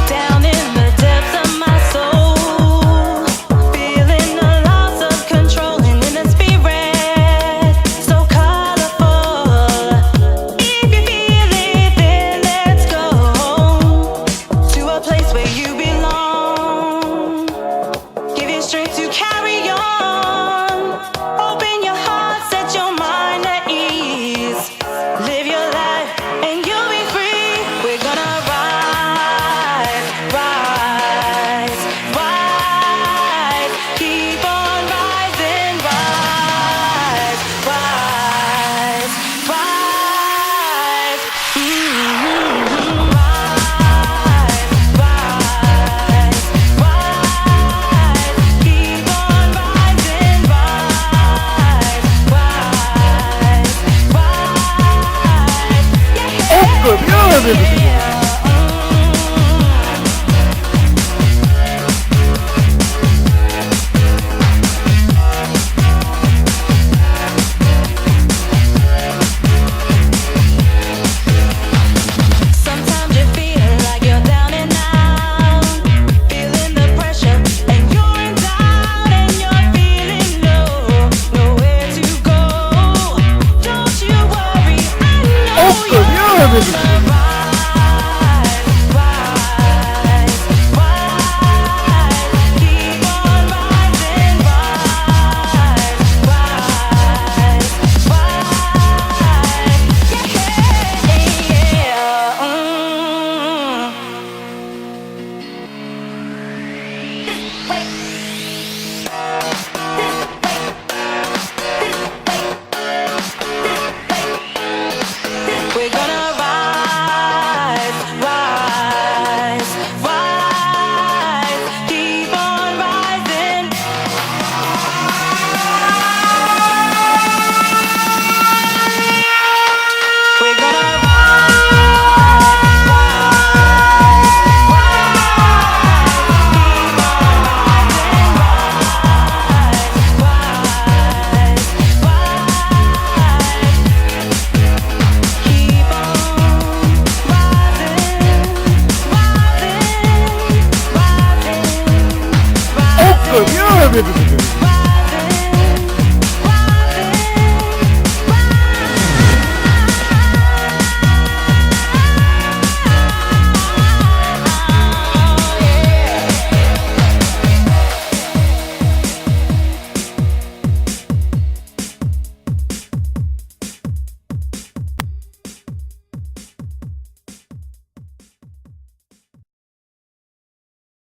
Down in the depths of my soul, feeling the loss of control and in a spirit so colorful. If you feel it, then let's go to a place where you belong. Give you strength to carry on. Open your heart, set your mind at ease. Live your life and you'll be free. We're gonna rise, rise, rise. Keep on rising, rise, rise, rise. Rise, rise, rise. Keep on rising, rise, rise, rise. Sometimes you feel like you're down and out, feeling the pressure, and you're in doubt, and you're feeling low, nowhere to go. Don't you worry, I know you're gonna rise, rise, rise. Keep on rising, rise, rise, we're gonna rise, rise, rise. Keep on rising. We're gonna rise, rise, rise. Keep on rising, rise, rise, rise. Keep on rising, rising, rising, rising.